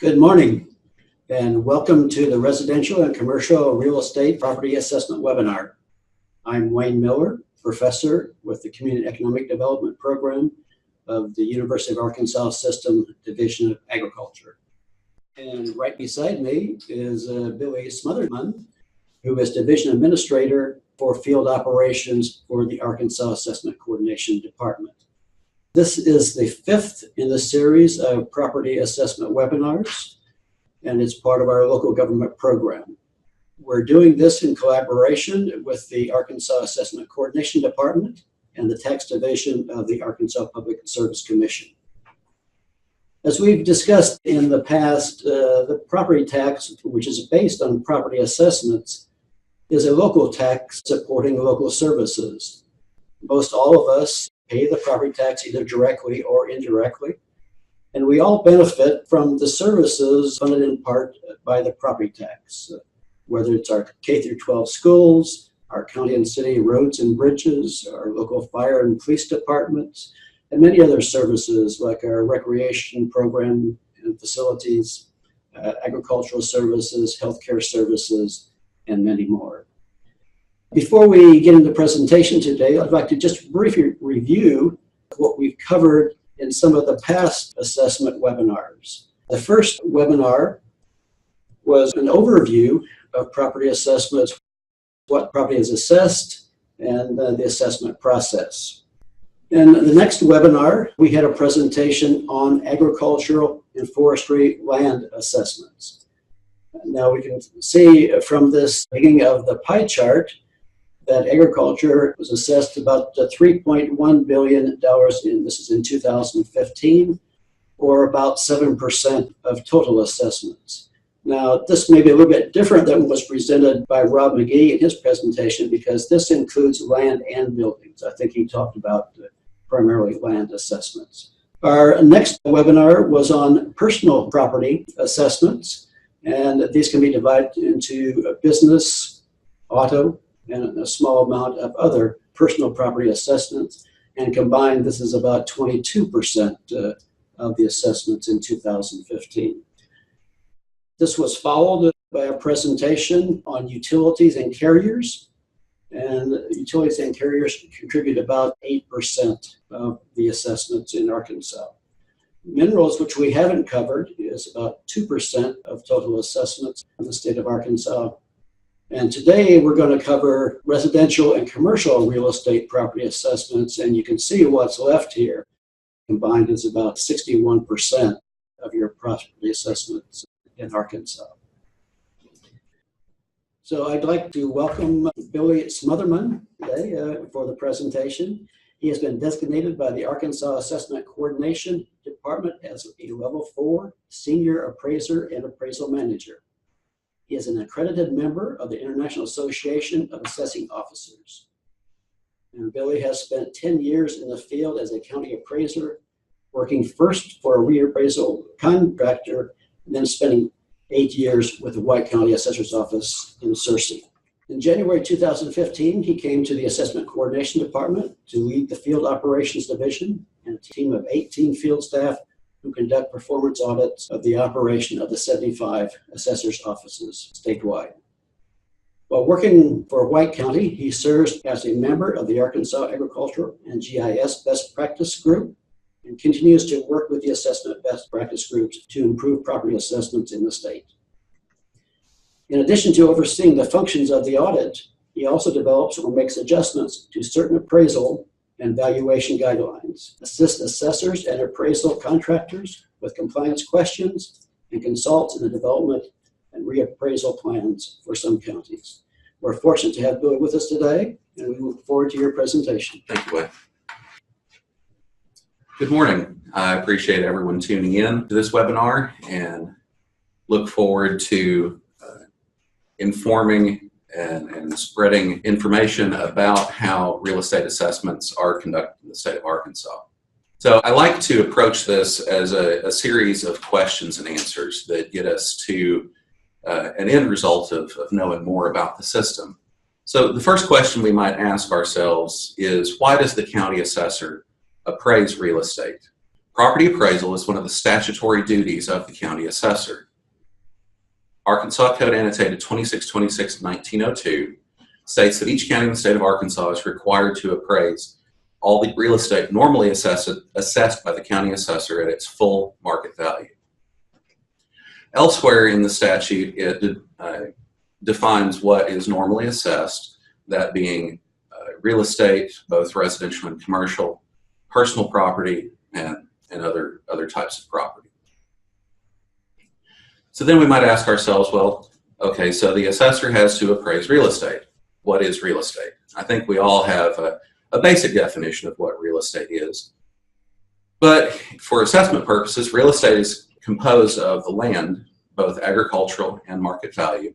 Good morning and welcome to the Residential and Commercial Real Estate Property Assessment webinar. I'm Wayne Miller, professor with the Community Economic Development Program of the University of Arkansas System Division of Agriculture. And right beside me is Billy Smothermon, who is Division Administrator for Field Operations for the Arkansas Assessment Coordination Department. This is the fifth in the series of property assessment webinars, and it's part of our local government program. We're doing this in collaboration with the Arkansas Assessment Coordination Department and the Tax Division of the Arkansas Public Service Commission. As we've discussed in the past, the property tax, which is based on property assessments, is a local tax supporting local services. Most all of us pay the property tax either directly or indirectly, and we all benefit from the services funded in part by the property tax, whether it's our K through 12 schools, our county and city roads and bridges, our local fire and police departments, and many other services like our recreation program and facilities, agricultural services, healthcare services, and many more. Before we get into the presentation today, I'd like to just briefly review what we've covered in some of the past assessment webinars. The first webinar was an overview of property assessments, what property is assessed, and the assessment process. In the next webinar, we had a presentation on agricultural and forestry land assessments. Now we can see from this beginning of the pie chart that agriculture was assessed about $3.1 billion, this is in 2015, or about 7% of total assessments. Now, this may be a little bit different than was presented by Rob McGee in his presentation because this includes land and buildings. I think he talked about primarily land assessments. Our next webinar was on personal property assessments, and these can be divided into business, auto, and a small amount of other personal property assessments. And combined, this is about 22% of the assessments in 2015. This was followed by a presentation on utilities and carriers. And utilities and carriers contribute about 8% of the assessments in Arkansas. Minerals, which we haven't covered, is about 2% of total assessments in the state of Arkansas. And today we're going to cover residential and commercial real estate property assessments, and you can see what's left here. Combined is about 61% of your property assessments in Arkansas. So I'd like to welcome Billy Smothermon today for the presentation. He has been designated by the Arkansas Assessment Coordination Department as a Level 4 Senior Appraiser and Appraisal Manager. He is an accredited member of the International Association of Assessing Officers. And Billy has spent 10 years in the field as a county appraiser, working first for a reappraisal contractor, and then spending 8 years with the White County Assessor's Office in Searcy. In January 2015, he came to the Assessment Coordination Department to lead the Field Operations Division and a team of 18 field staff who conduct performance audits of the operation of the 75 assessors' offices statewide. While working for White County, he serves as a member of the Arkansas Agriculture and GIS Best Practice Group and continues to work with the assessment best practice groups to improve property assessments in the state. In addition to overseeing the functions of the audit, he also develops or makes adjustments to certain appraisal and valuation guidelines, assists assessors and appraisal contractors with compliance questions, and consults in the development and reappraisal plans for some counties. We're fortunate to have Billy with us today, and we look forward to your presentation. Thank you, Wayne. Good morning. I appreciate everyone tuning in to this webinar and look forward to informing and spreading information about how real estate assessments are conducted in the state of Arkansas. So I like to approach this as a series of questions and answers that get us to an end result of knowing more about the system. So the first question we might ask ourselves is, why does the county assessor appraise real estate? Property appraisal is one of the statutory duties of the county assessor. Arkansas Code Annotated 2626-1902 states that each county in the state of Arkansas is required to appraise all the real estate normally assessed by the county assessor at its full market value. Elsewhere in the statute, it defines what is normally assessed, that being real estate, both residential and commercial, personal property, and other types of property. So then we might ask ourselves, well, okay, so the assessor has to appraise real estate. What is real estate? I think we all have a basic definition of what real estate is. But for assessment purposes, real estate is composed of the land, both agricultural and market value,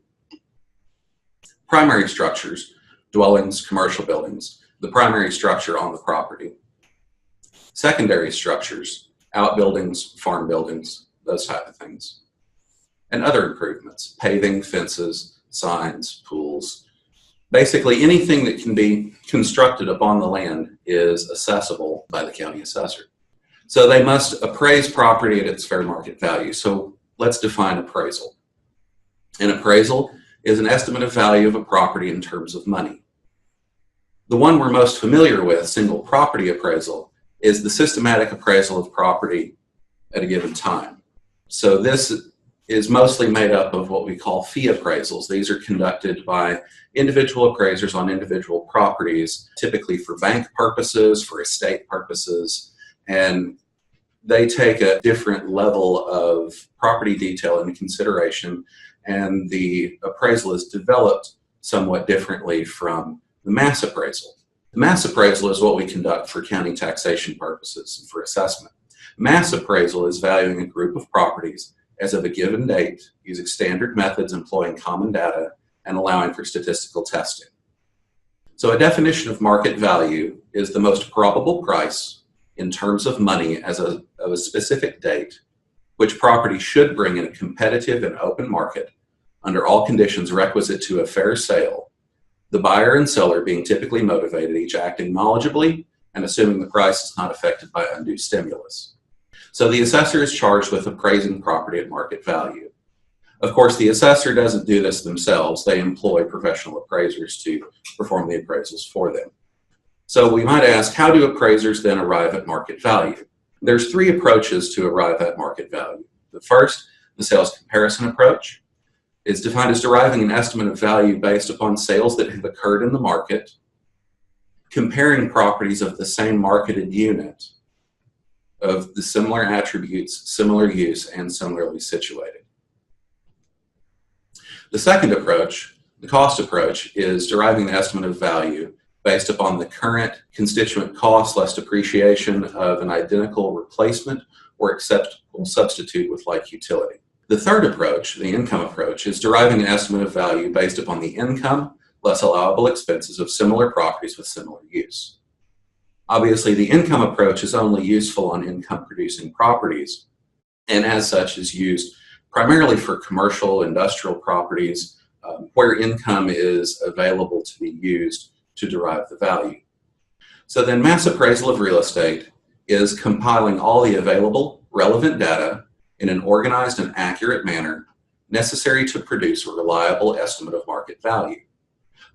primary structures, dwellings, commercial buildings, the primary structure on the property, secondary structures, outbuildings, farm buildings, those type of things, and other improvements, paving, fences, signs, pools. Basically, anything that can be constructed upon the land is assessable by the county assessor. So they must appraise property at its fair market value. So let's define appraisal. An appraisal is an estimate of value of a property in terms of money. The one we're most familiar with, single property appraisal, is the systematic appraisal of property at a given time. So this is mostly made up of what we call fee appraisals. These are conducted by individual appraisers on individual properties, typically for bank purposes, for estate purposes, and they take a different level of property detail into consideration, and the appraisal is developed somewhat differently from the mass appraisal. The mass appraisal is what we conduct for county taxation purposes and for assessment. Mass appraisal is valuing a group of properties as of a given date using standard methods employing common data and allowing for statistical testing. So a definition of market value is the most probable price in terms of money as of a specific date, which property should bring in a competitive and open market under all conditions requisite to a fair sale, the buyer and seller being typically motivated, each acting knowledgeably and assuming the price is not affected by undue stimulus. So the assessor is charged with appraising property at market value. Of course, the assessor doesn't do this themselves. They employ professional appraisers to perform the appraisals for them. So we might ask, how do appraisers then arrive at market value? There's three approaches to arrive at market value. The first, the sales comparison approach, is defined as deriving an estimate of value based upon sales that have occurred in the market, comparing properties of the same marketed unit of the similar attributes, similar use, and similarly situated. The second approach, the cost approach, is deriving the estimate of value based upon the current constituent cost less depreciation of an identical replacement or acceptable substitute with like utility. The third approach, the income approach, is deriving an estimate of value based upon the income less allowable expenses of similar properties with similar use. Obviously, the income approach is only useful on income-producing properties, and as such is used primarily for commercial, industrial properties where income is available to be used to derive the value. So then mass appraisal of real estate is compiling all the available relevant data in an organized and accurate manner necessary to produce a reliable estimate of market value.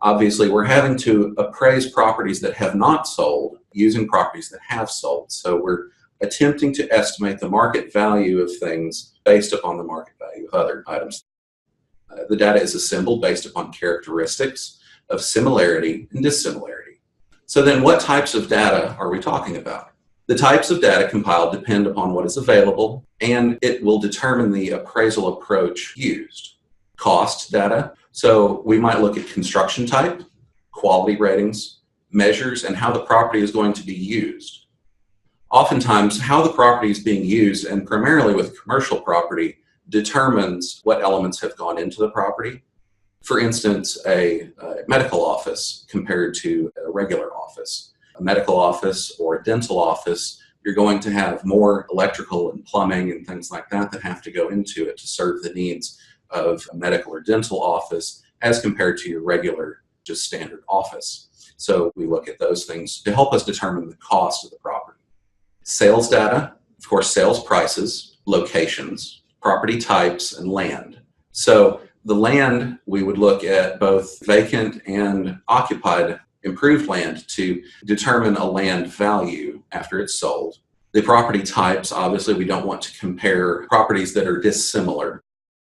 Obviously, we're having to appraise properties that have not sold using properties that have sold. So we're attempting to estimate the market value of things based upon the market value of other items. The data is assembled based upon characteristics of similarity and dissimilarity. So then what types of data are we talking about? The types of data compiled depend upon what is available, and it will determine the appraisal approach used. Cost data. So we might look at construction type, quality ratings, measures, and how the property is going to be used. Oftentimes, how the property is being used, and primarily with commercial property, determines what elements have gone into the property. For instance, a medical office compared to a regular office. A medical office or a dental office, you're going to have more electrical and plumbing and things like that that have to go into it to serve the needs of a medical or dental office as compared to your regular, just standard office. So we look at those things to help us determine the cost of the property. Sales data, Of course, sales prices, locations, property types, and land. So the land, we would look at both vacant and occupied improved land to determine a land value after it's sold. The property types, obviously, we don't want to compare properties that are dissimilar.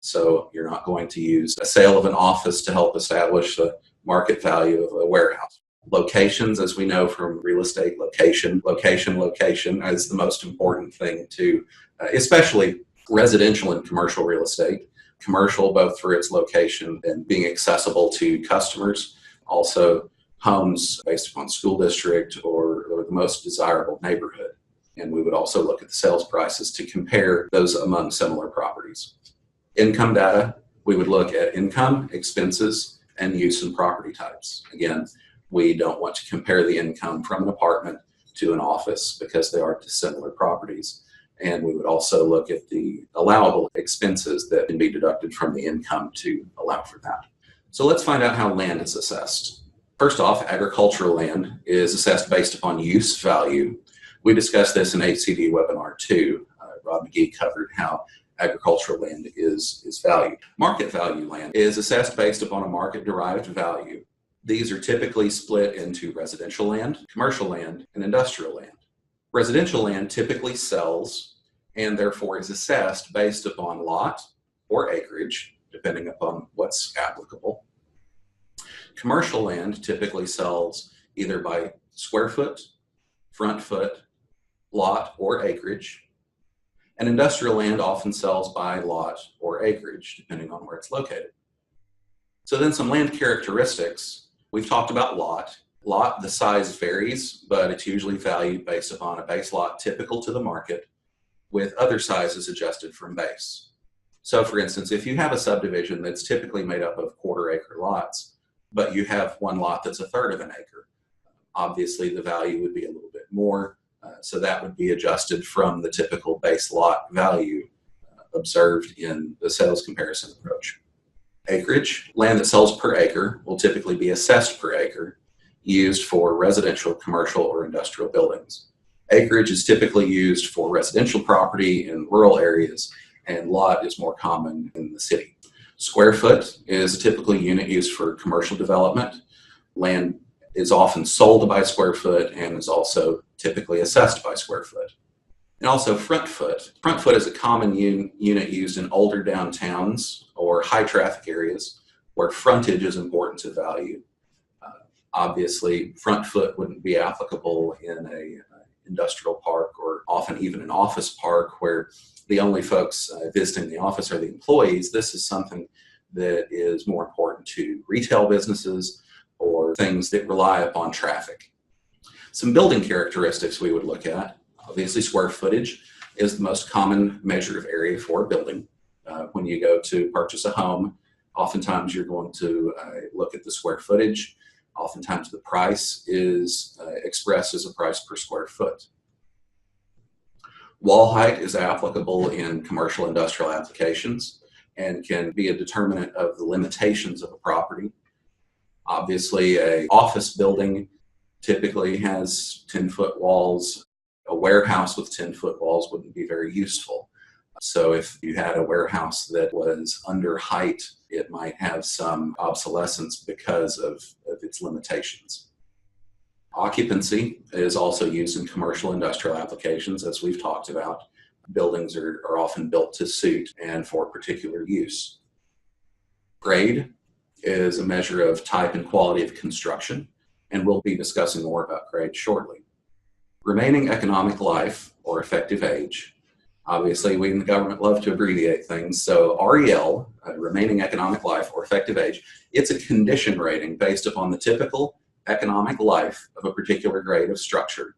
So you're not going to use a sale of an office to help establish the market value of a warehouse. Locations, as we know from real estate, location is the most important thing to, especially residential and commercial real estate. Commercial, both for its location and being accessible to customers. Also, homes based upon school district or the most desirable neighborhood. And we would also look at the sales prices to compare those among similar properties. Income data, we would look at income, expenses, and use and property types. Again, we don't want to compare the income from an apartment to an office because they are dissimilar properties. And we would also look at the allowable expenses that can be deducted from the income to allow for that. So let's find out how land is assessed. First off, agricultural land is assessed based upon use value. We discussed this in AACD webinar 2. Rob McGee covered how agricultural land is valued. Market value land is assessed based upon a market-derived value. These are typically split into residential land, commercial land, and industrial land. Residential land typically sells and therefore is assessed based upon lot or acreage, depending upon what's applicable. Commercial land typically sells either by square foot, front foot, lot, or acreage. And industrial land often sells by lot or acreage, depending on where it's located. So then some land characteristics. We've talked about lot. Lot, the size varies, but it's usually valued based upon a base lot typical to the market, with other sizes adjusted from base. So for instance, if you have a subdivision that's typically made up of quarter-acre lots, but you have one lot that's a third of an acre, obviously the value would be a little bit more. So that would be adjusted from the typical base lot value observed in the sales comparison approach. Acreage, land that sells per acre, will typically be assessed per acre, used for residential, commercial, or industrial buildings. Acreage is typically used for residential property in rural areas, and lot is more common in the city. Square foot is a typical unit used for commercial development. Land is often sold by square foot and is also typically assessed by square foot. And also front foot. Front foot is a common unit used in older downtowns or high traffic areas where frontage is important to value. Obviously, front foot wouldn't be applicable in a industrial park or often even an office park where the only folks visiting the office are the employees. This is something that is more important to retail businesses or things that rely upon traffic. Some building characteristics we would look at. Obviously, square footage is the most common measure of area for a building. When you go to purchase a home, oftentimes you're going to look at the square footage. Oftentimes the price is expressed as a price per square foot. Wall height is applicable in commercial industrial applications and can be a determinant of the limitations of a property. Obviously, an office building typically has 10-foot walls. A warehouse with 10-foot walls wouldn't be very useful. So if you had a warehouse that was under height, it might have some obsolescence because of its limitations. Occupancy is also used in commercial industrial applications, as we've talked about. Buildings are often built to suit and for particular use. Grade is a measure of type and quality of construction, and we'll be discussing more about grade shortly. Remaining economic life, or effective age. Obviously, we in the government love to abbreviate things. So REL, remaining economic life or effective age, it's a condition rating based upon the typical economic life of a particular grade of structure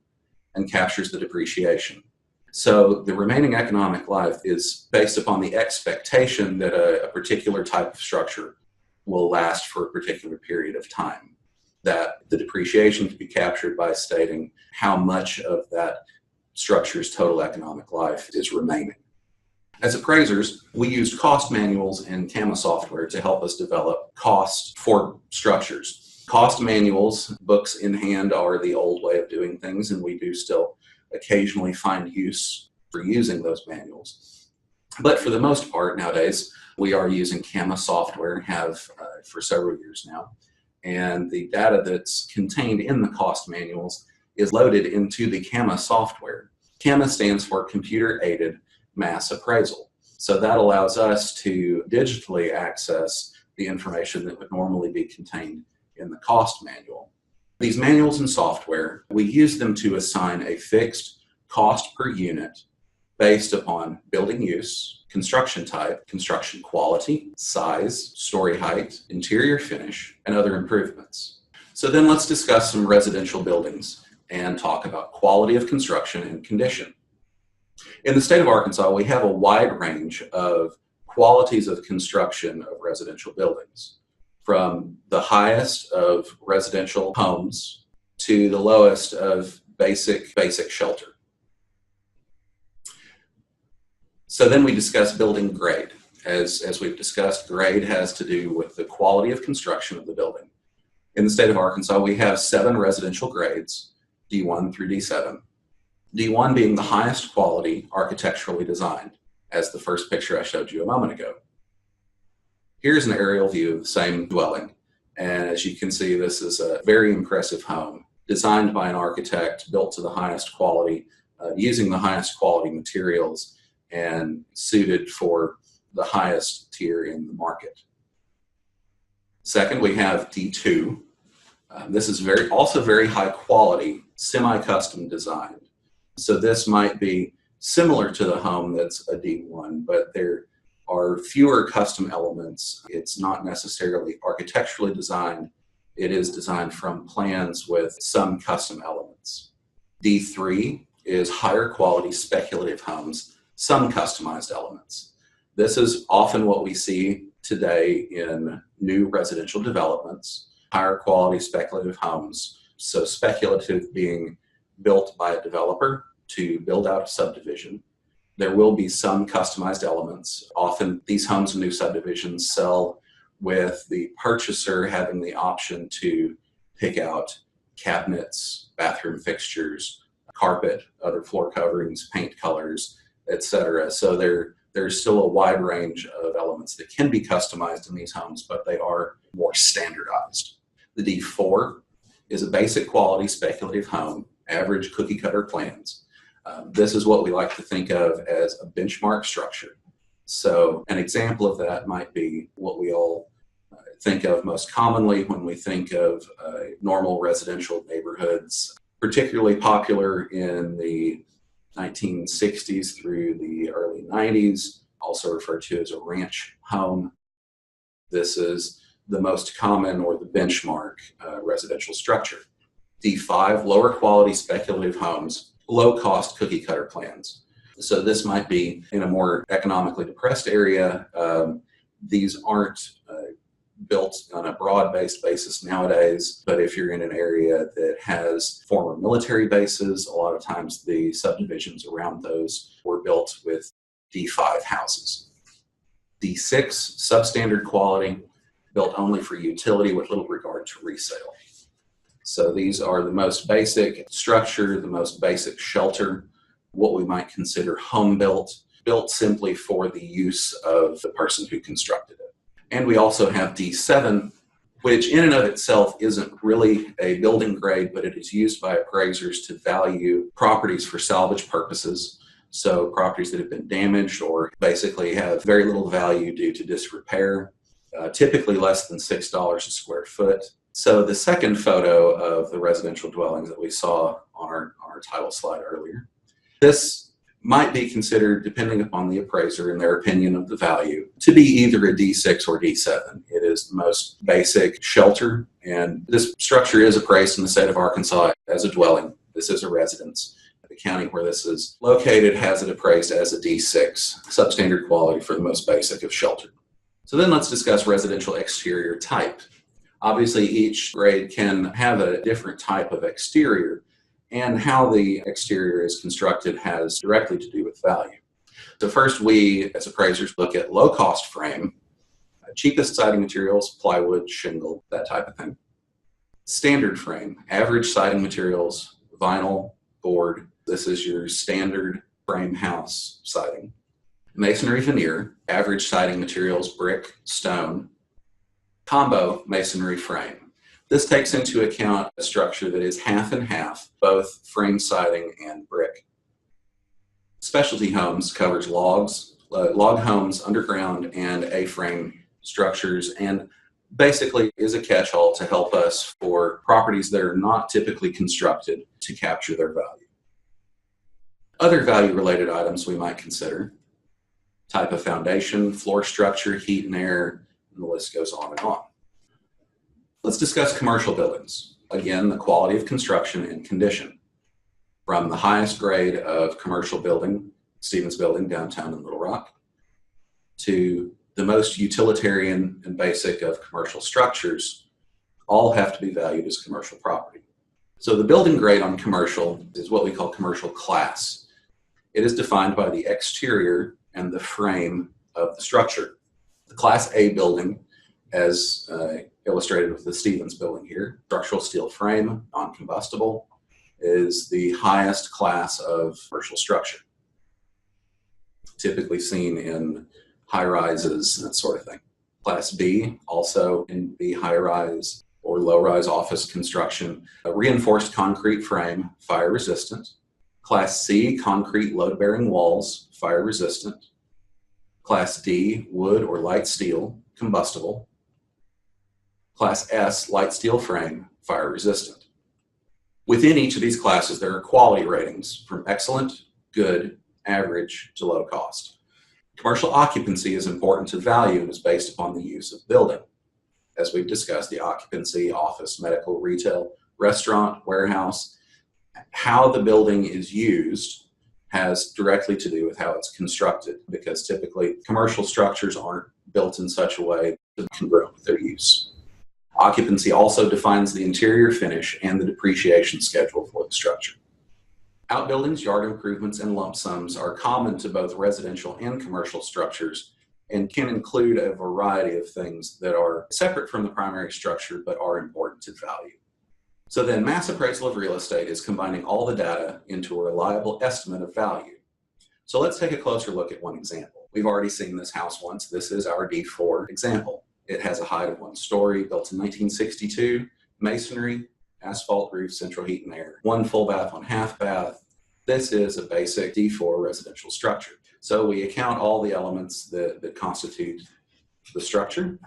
and captures the depreciation. So the remaining economic life is based upon the expectation that a particular type of structure will last for a particular period of time. That the depreciation can be captured by stating how much of that structure's total economic life is remaining. As appraisers, we used cost manuals and CAMA software to help us develop costs for structures. Cost manuals, books in hand, are the old way of doing things, and we do still occasionally find use for using those manuals. But for the most part nowadays, we are using CAMA software and have for several years now. And the data that's contained in the cost manuals is loaded into the CAMA software. CAMA stands for Computer Aided Mass Appraisal. So that allows us to digitally access the information that would normally be contained in the cost manual. These manuals and software, we use them to assign a fixed cost per unit based upon building use, construction type, construction quality, size, story height, interior finish, and other improvements. So then let's discuss some residential buildings and talk about quality of construction and condition. In the state of Arkansas, we have a wide range of qualities of construction of residential buildings, from the highest of residential homes to the lowest of basic shelter. So then we discuss building grade. As we've discussed, grade has to do with the quality of construction of the building. In the state of Arkansas, we have 7 residential grades, D1 through D7. D1 being the highest quality architecturally designed, as the first picture I showed you a moment ago. Here's an aerial view of the same dwelling. And as you can see, this is a very impressive home designed by an architect, built to the highest quality, using the highest quality materials, and suited for the highest tier in the market. Second, we have D2. This is also very high quality, semi-custom designed. So this might be similar to the home that's a D1, but there are fewer custom elements. It's not necessarily architecturally designed. It is designed from plans with some custom elements. D3 is higher quality speculative homes, some customized elements. This is often what we see today in new residential developments, higher quality speculative homes. So speculative being built by a developer to build out a subdivision. There will be some customized elements. Often these homes and new subdivisions sell with the purchaser having the option to pick out cabinets, bathroom fixtures, carpet, other floor coverings, paint colors, etc. So there's still a wide range of elements that can be customized in these homes, but they are more standardized. The D4 is a basic quality speculative home, average cookie cutter plans. This is what we like to think of as a benchmark structure. So an example of that might be what we all think of most commonly when we think of normal residential neighborhoods, particularly popular in the 1960s through the early 90s, also referred to as a ranch home. This is the most common or the benchmark residential structure. D5, lower quality speculative homes, low cost cookie cutter plans. So this might be in a more economically depressed area. These aren't built on a broad-based basis nowadays, but if you're in an area that has former military bases, a lot of times the subdivisions around those were built with D5 houses. D6, substandard quality, built only for utility with little regard to resale. So these are the most basic structure, the most basic shelter, what we might consider home built simply for the use of the person who constructed it. And we also have D7, which in and of itself isn't really a building grade, but it is used by appraisers to value properties for salvage purposes. So properties that have been damaged or basically have very little value due to disrepair, typically less than $6 a square foot. So the second photo of the residential dwellings that we saw on our title slide earlier, this might be considered, depending upon the appraiser and their opinion of the value, to be either a D6 or D7. It is the most basic shelter, and this structure is appraised in the state of Arkansas as a dwelling. This is a residence. The county where this is located has it appraised as a D6, substandard quality for the most basic of shelter. So then let's discuss residential exterior type. Obviously, each grade can have a different type of exterior, and how the exterior is constructed has directly to do with value. So first, we as appraisers look at low-cost frame, cheapest siding materials, plywood, shingle, that type of thing. Standard frame, average siding materials, vinyl, board. This is your standard frame house siding. Masonry veneer, average siding materials, brick, stone. Combo masonry frame. This takes into account a structure that is half and half, both frame siding and brick. Specialty homes covers logs, log homes, underground, and A-frame structures, and basically is a catch-all to help us for properties that are not typically constructed to capture their value. Other value-related items we might consider: type of foundation, floor structure, heat and air, and the list goes on and on. Let's discuss commercial buildings. Again, the quality of construction and condition. From the highest grade of commercial building, Stevens Building downtown in Little Rock, to the most utilitarian and basic of commercial structures, all have to be valued as commercial property. So the building grade on commercial is what we call commercial class. It is defined by the exterior and the frame of the structure. The Class A building, as illustrated with the Stevens Building here, structural steel frame, non-combustible, is the highest class of commercial structure, typically seen in high-rises, that sort of thing. Class B, also in the high-rise or low-rise office construction, a reinforced concrete frame, fire-resistant. Class C, concrete load-bearing walls, fire-resistant. Class D, wood or light steel, combustible. Class S, light steel frame, fire-resistant. Within each of these classes, there are quality ratings from excellent, good, average to low cost. Commercial occupancy is important to value and is based upon the use of building. As we've discussed, the occupancy, office, medical, retail, restaurant, warehouse, how the building is used has directly to do with how it's constructed, because typically commercial structures aren't built in such a way that congruent with their use. Occupancy also defines the interior finish and the depreciation schedule for the structure. Outbuildings, yard improvements, and lump sums are common to both residential and commercial structures and can include a variety of things that are separate from the primary structure but are important to value. So then mass appraisal of real estate is combining all the data into a reliable estimate of value. So let's take a closer look at one example. We've already seen this house once. This is our D4 example. It has a height of 1 story, built in 1962, masonry, asphalt roof, central heat and air, 1 full bath, 1 half bath. This is a basic D4 residential structure. So we account all the elements that constitute the structure.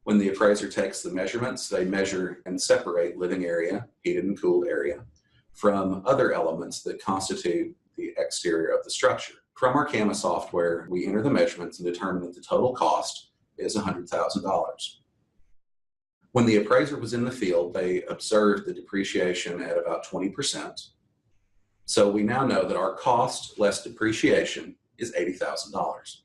When the appraiser takes the measurements, they measure and separate living area, heated and cooled area, from other elements that constitute the exterior of the structure. From our CAMA software, we enter the measurements and determine that the total cost is $100,000. When the appraiser was in the field, they observed the depreciation at about 20%. So we now know that our cost less depreciation is $80,000.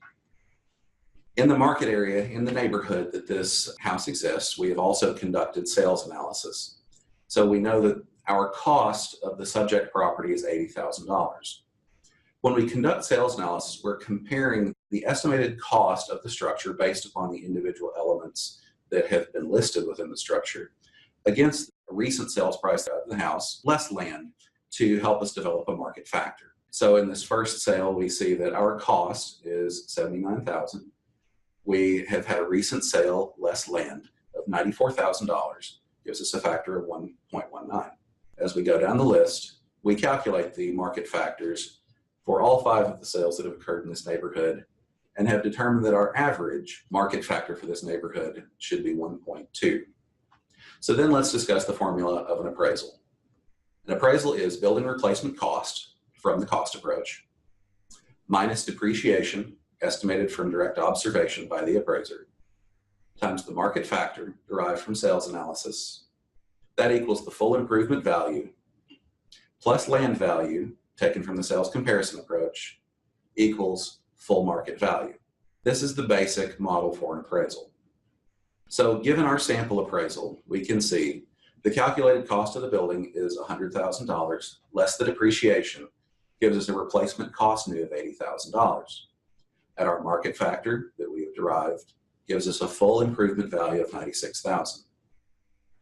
In the market area, in the neighborhood that this house exists, we have also conducted sales analysis. So we know that our cost of the subject property is $80,000. When we conduct sales analysis, we're comparing the estimated cost of the structure based upon the individual elements that have been listed within the structure against a recent sales price of the house, less land, to help us develop a market factor. So in this first sale, we see that our cost is $79,000. We have had a recent sale, less land, of $94,000, gives us a factor of 1.19. As we go down the list, we calculate the market factors for all 5 of the sales that have occurred in this neighborhood and have determined that our average market factor for this neighborhood should be 1.2. So then let's discuss the formula of an appraisal. An appraisal is building replacement cost from the cost approach minus depreciation estimated from direct observation by the appraiser times the market factor derived from sales analysis. That equals the full improvement value plus land value taken from the sales comparison approach equals full market value. This is the basic model for an appraisal. So given our sample appraisal, we can see the calculated cost of the building is $100,000 less the depreciation gives us a replacement cost new of $80,000. At our market factor that we have derived gives us a full improvement value of $96,000.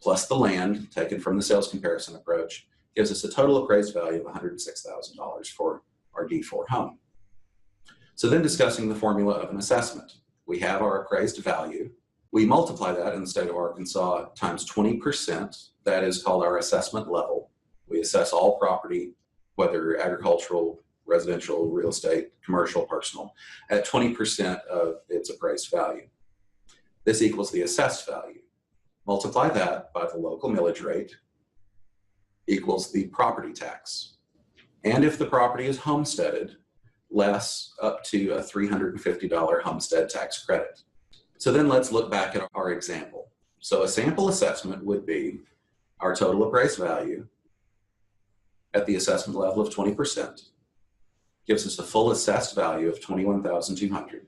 Plus the land taken from the sales comparison approach gives us a total appraised value of $106,000 for our D4 home. So then discussing the formula of an assessment. We have our appraised value. We multiply that in the state of Arkansas times 20%. That is called our assessment level. We assess all property, whether agricultural, residential, real estate, commercial, personal, at 20% of its appraised value. This equals the assessed value. Multiply that by the local millage rate equals the property tax. And if the property is homesteaded, less up to a $350 homestead tax credit. So then let's look back at our example. So a sample assessment would be our total appraised value at the assessment level of 20%, gives us a full assessed value of $21,200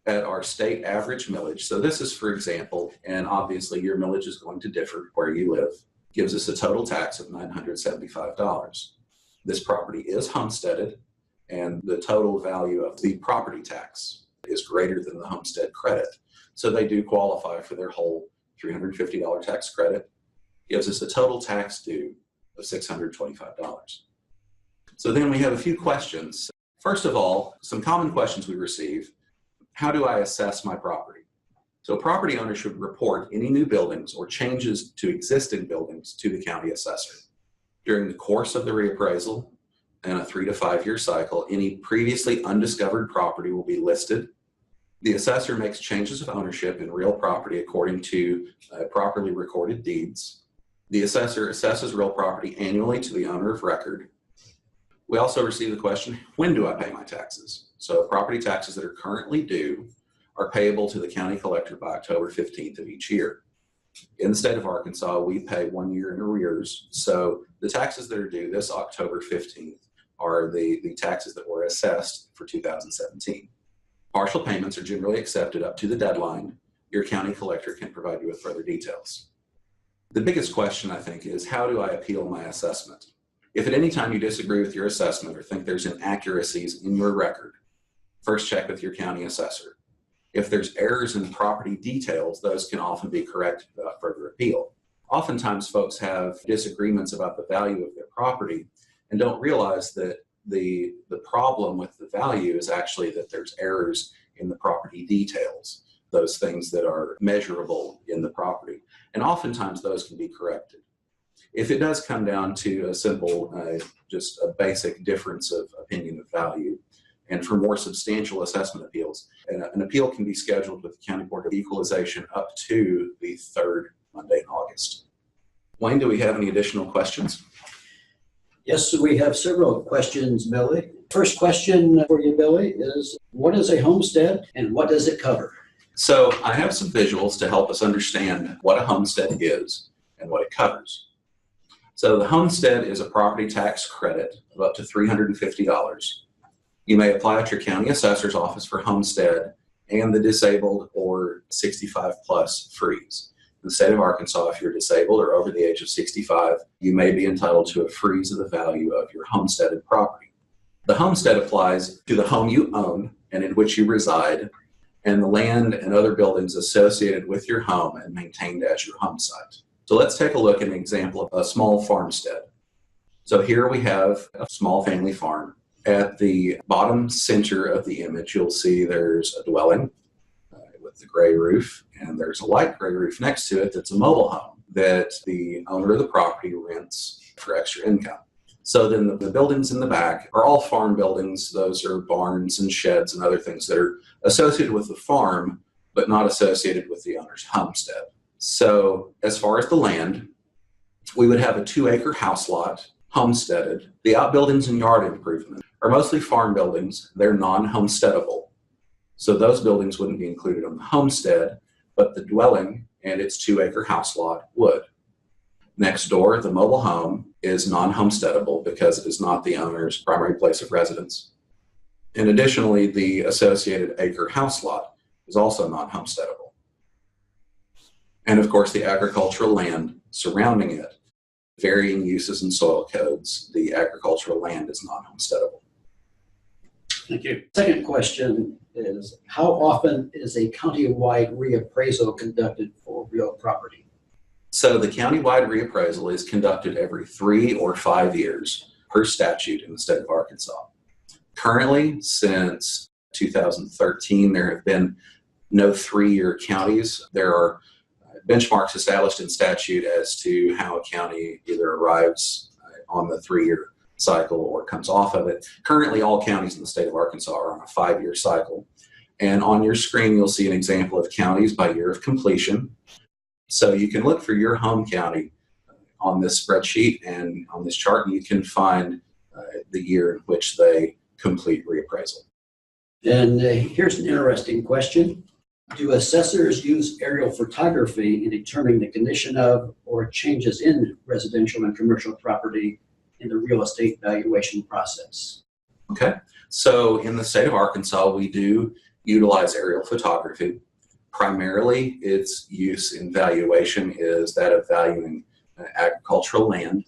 at our state average millage. So this is for example, and obviously your millage is going to differ where you live, gives us a total tax of $975. This property is homesteaded, and the total value of the property tax is greater than the homestead credit. So they do qualify for their whole $350 tax credit, gives us a total tax due of $625. So then we have a few questions. First of all, some common questions we receive. How do I assess my property? So a property owner should report any new buildings or changes to existing buildings to the county assessor. During the course of the reappraisal, in a 3 to 5 year cycle, any previously undiscovered property will be listed. The assessor makes changes of ownership in real property according to properly recorded deeds. The assessor assesses real property annually to the owner of record. We also receive the question, when do I pay my taxes? So property taxes that are currently due are payable to the county collector by October 15th of each year. In the state of Arkansas, we pay 1 year in arrears. So the taxes that are due this October 15th are the taxes that were assessed for 2017. Partial payments are generally accepted up to the deadline. Your county collector can provide you with further details. The biggest question, I think, is how do I appeal my assessment? If at any time you disagree with your assessment or think there's inaccuracies in your record, first check with your county assessor. If there's errors in property details, those can often be corrected without further appeal. Oftentimes folks have disagreements about the value of their property and don't realize that the problem with the value is actually that there's errors in the property details, those things that are measurable in the property. And oftentimes those can be corrected. If it does come down to a simple, just a basic difference of opinion of value, and for more substantial assessment appeals, an appeal can be scheduled with the County Board of Equalization up to the third Monday in August. Wayne, do we have any additional questions? Yes, we have several questions, Billy. First question for you, Billy, is what is a homestead and what does it cover? So I have some visuals to help us understand what a homestead is and what it covers. So the homestead is a property tax credit of up to $350. You may apply at your county assessor's office for homestead and the disabled or 65 plus freeze. In the state of Arkansas, if you're disabled or over the age of 65, you may be entitled to a freeze of the value of your homesteaded property. The homestead applies to the home you own and in which you reside, and the land and other buildings associated with your home and maintained as your home site. So let's take a look at an example of a small farmstead. So here we have a small family farm. At the bottom center of the image, you'll see there's a dwelling with the gray roof, and there's a light gray roof next to it that's a mobile home that the owner of the property rents for extra income. So then the buildings in the back are all farm buildings. Those are barns and sheds and other things that are associated with the farm, but not associated with the owner's homestead. So as far as the land, we would have a 2-acre house lot, homesteaded. The outbuildings and yard improvement are mostly farm buildings. They're non-homesteadable. So those buildings wouldn't be included on the homestead, but the dwelling and its 2-acre house lot would. Next door, the mobile home is non-homesteadable because it is not the owner's primary place of residence. And additionally, the associated acre house lot is also non-homesteadable. And of course, the agricultural land surrounding it, varying uses and soil codes, the agricultural land is non-homesteadable. Thank you. Second question is, how often is a county-wide reappraisal conducted for real property? So the county-wide reappraisal is conducted every 3 or 5 years. per statute in the state of Arkansas. Currently, since 2013, there have been no 3-year counties. There are benchmarks established in statute as to how a county either arrives on the 3-year cycle or comes off of it. Currently, all counties in the state of Arkansas are on a 5-year cycle. And on your screen, you'll see an example of counties by year of completion. So you can look for your home county on this spreadsheet and on this chart, and you can find the year in which they complete reappraisal. And here's an interesting question. Do assessors use aerial photography in determining the condition of or changes in residential and commercial property in the real estate valuation process? Okay, so in the state of Arkansas, we do utilize aerial photography. Primarily, its use in valuation is that of valuing agricultural land.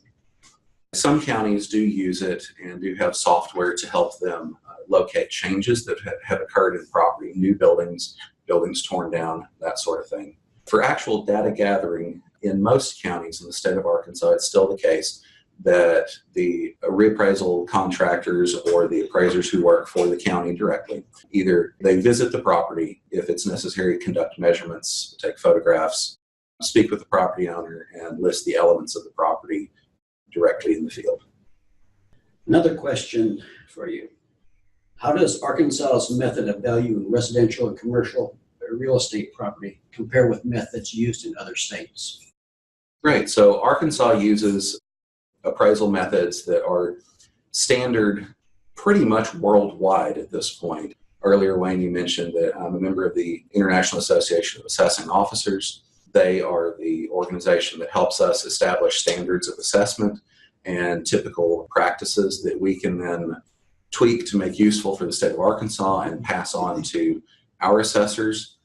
Some counties do use it and do have software to help them locate changes that have occurred in property, new buildings, buildings torn down, that sort of thing. For actual data gathering, in most counties in the state of Arkansas, it's still the case that the reappraisal contractors or the appraisers who work for the county directly, either they visit the property, if it's necessary, conduct measurements, take photographs, speak with the property owner, and list the elements of the property directly in the field. Another question for you. How does Arkansas's method of valuing residential and commercial real estate property compare with methods used in other states? Great. So Arkansas uses appraisal methods that are standard pretty much worldwide at this point. Earlier, Wayne, you mentioned that I'm a member of the International Association of Assessing Officers. They are the organization that helps us establish standards of assessment and typical practices that we can then tweak to make useful for the state of Arkansas and pass on to our assessors.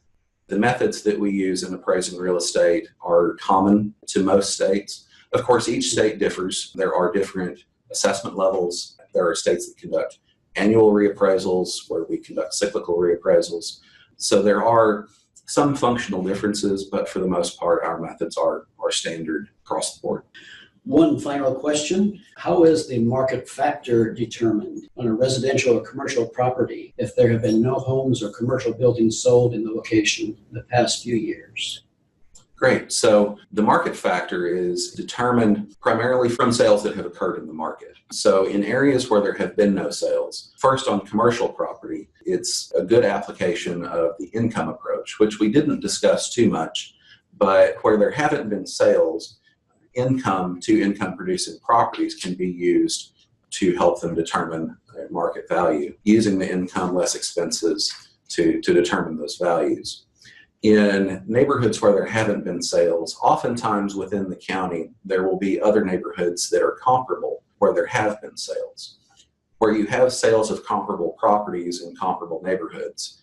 The methods that we use in appraising real estate are common to most states. Of course, each state differs. There are different assessment levels. There are states that conduct annual reappraisals where we conduct cyclical reappraisals. So there are some functional differences, but for the most part, our methods are standard across the board. One final question. How is the market factor determined on a residential or commercial property if there have been no homes or commercial buildings sold in the location in the past few years? Great. So the market factor is determined primarily from sales that have occurred in the market. So in areas where there have been no sales, first on commercial property, it's a good application of the income approach, which we didn't discuss too much, but where there haven't been sales, income to income producing properties can be used to help them determine market value, using the income less expenses to determine those values. In neighborhoods where there haven't been sales, oftentimes within the county, there will be other neighborhoods that are comparable where there have been sales. Where you have sales of comparable properties in comparable neighborhoods,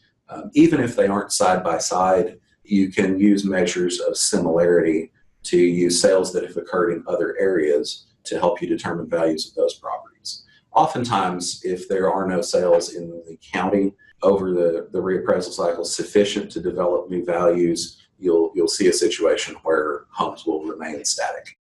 even if they aren't side by side, you can use measures of similarity to use sales that have occurred in other areas to help you determine values of those properties. Oftentimes, if there are no sales in the county over the reappraisal cycle sufficient to develop new values, you'll see a situation where homes will remain static.